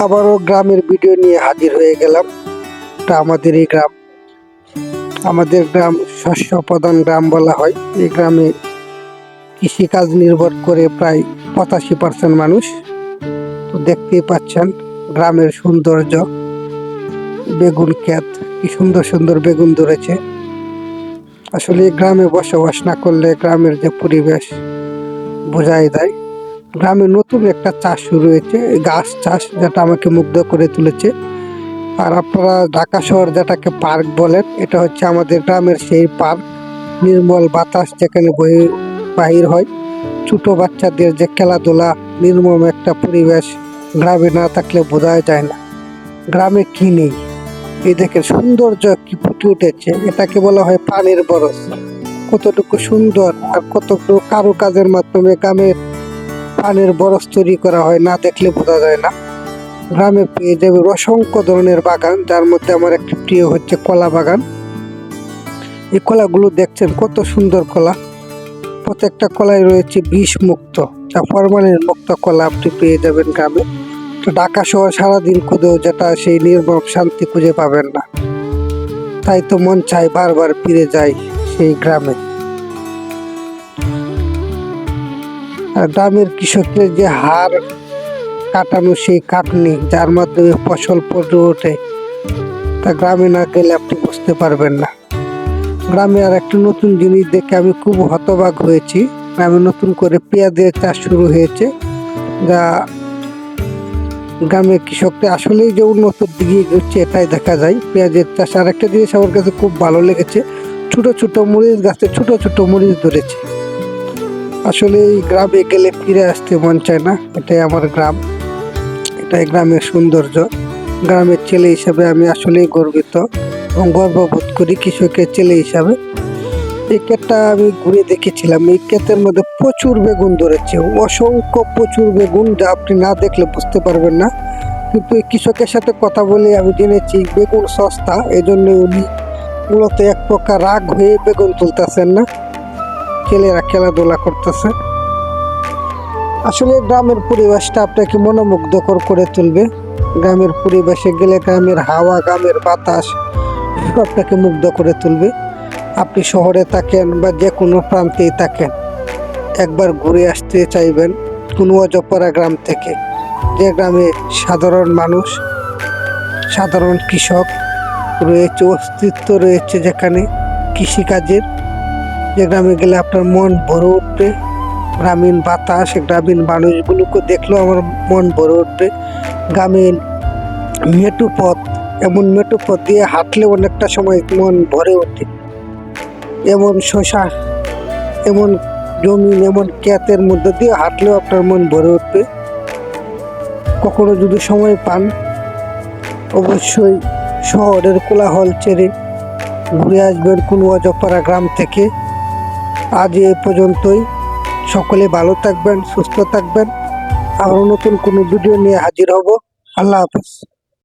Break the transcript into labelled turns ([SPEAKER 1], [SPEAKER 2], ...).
[SPEAKER 1] আবারও গ্রামের ভিডিও নিয়ে হাজির হয়ে গেলাম। এটা আমাদের এই গ্রাম, আমাদের গ্রাম শস্য প্রধান গ্রাম বলা হয়। এই গ্রামে কৃষিকাজ নির্ভর করে প্রায় 85% মানুষ। তো দেখতেই পাচ্ছেন গ্রামের সৌন্দর্য, বেগুন ক্ষেত, কি সুন্দর সুন্দর বেগুন ধরেছে। আসলে গ্রামে বসবাস না করলে গ্রামের যে পরিবেশ বোঝাই যায়। গ্রামে নতুন একটা চাষ শুরু হয়েছে, গাছ চাষ, যেটা আমাকে মুগ্ধ করে তুলেছে। আর আপনারা ঢাকা শহর যেটাকে পার্ক বলেন, এটা হচ্ছে আমাদের গ্রামের সেই পার্ক। নির্মল বাতাস যেখানে বাহির হয়, ছোট বাচ্চাদের যে খেলাধুলা, নির্মম একটা পরিবেশ গ্রামে না থাকলে বোঝাই যায় না গ্রামে কি নেই। এই দেখেন সৌন্দর্য কি ফুটে উঠেছে, এটাকে বলা হয় পানির বরজ। কতটুকু সুন্দর আর কতটুকু কারুকাজের মাধ্যমে গ্রামের পানির বরজ তৈরি করা হয়, না দেখলে বোঝা যায় না। গ্রামে পেয়ে যাবে অসংখ্য ধরনের বাগান, যার মধ্যে আমার একটি প্রিয় হচ্ছে কলা বাগান। এই কলাগুলো দেখছেন কত সুন্দর কলা, প্রত্যেকটা কলাই রয়েছে বিষ মুক্ত, যা ফরমালিন মুক্ত কলা আপনি পেয়ে যাবেন গ্রামে। তো ঢাকা শহর সারাদিন খুঁজেও যেটা সেই নির্মম শান্তি খুঁজে পাবেন না। তাই তো মন চায় বারবার ফিরে যায় সেই গ্রামে। আর গ্রামের কৃষকের যে হার কাটানো সেই খাটনি, যার মাধ্যমে ফসল পড়ে ওঠে, তা গ্রামে না গেলে আপনি বুঝতে পারবেন না। গ্রামে আর একটা নতুন জিনিস দেখে আমি খুব হতবাক হয়েছি। গ্রামে নতুন করে পেঁয়াজের চাষ শুরু হয়েছে, যা গ্রামের কৃষকরা আসলেই যে উন্নতির দিকে এগোচ্ছে এটাই দেখা যায়। পেঁয়াজের চাষ আর একটা জিনিস আমার কাছে খুব ভালো লেগেছে, ছোট ছোট মরিচ গাছে ছোট ছোট মরিচ ধরেছে। আসলে এই গ্রামে গেলে ফিরে আসতে মন চায় না। এটাই আমার গ্রাম, এটাই গ্রামের সৌন্দর্য। গ্রামের ছেলে হিসাবে আমি আসলেই গর্বিত এবং গর্ববোধ করি কৃষকের ছেলে হিসাবে। এই ক্ষেতটা আমি ঘুরে দেখেছিলাম, এই ক্ষেতের মধ্যে প্রচুর বেগুন ধরেছে, অসংখ্য প্রচুর বেগুন, যা আপনি না দেখলে বুঝতে পারবেন না। কিন্তু এই কৃষকের সাথে কথা বলে আমি জেনেছি বেগুন সস্তা, এজন্য উনি মূলত এক প্রকার রাগ হয়ে বেগুন তুলতেছেন না, ছেলেরা খেলাধুলা করতেছে। আসলে গ্রামের পরিবেশটা আপনাকে মনোমুগ্ধকর করে তুলবে। গ্রামের পরিবেশে গেলে গ্রামের হাওয়া, গ্রামের বাতাস আপনাকে মুগ্ধ করে তুলবে। আপনি শহরে থাকেন বা যে কোনো প্রান্তেই থাকেন, একবার ঘুরে আসতে চাইবেন কোনো অজপাড়া গ্রাম থেকে, যে গ্রামে সাধারণ মানুষ, সাধারণ কৃষক রয়েছে, অস্তিত্ব রয়েছে, যেখানে কৃষিকাজের, যে গ্রামে গেলে আপনার মন ভরে উঠবে। গ্রামীণ বাতাস, গ্রামীণ মানুষগুলোকে দেখলেও আমার মন ভরে উঠবে। গ্রামীণ মেটু পথ, এমন মেটু পথ দিয়ে হাঁটলে অনেকটা সময় মন ভরে ওঠে। এমন শশা, এমন জমিন, এমন ক্ষেতের মধ্যে দিয়ে হাঁটলেও আপনার মন ভরে উঠবে। কখনো যদি সময় পান, অবশ্যই শহরের কোলাহল ছেড়ে ঘুরে আসবেন কোনো অজপাড়া গ্রাম থেকে। আজ এ পর্যন্তই। সকলে ভালো থাকবেন, সুস্থ থাকবেন। আরও নতুন কোনো ভিডিও নিয়ে হাজির হব। আল্লাহ হাফেজ।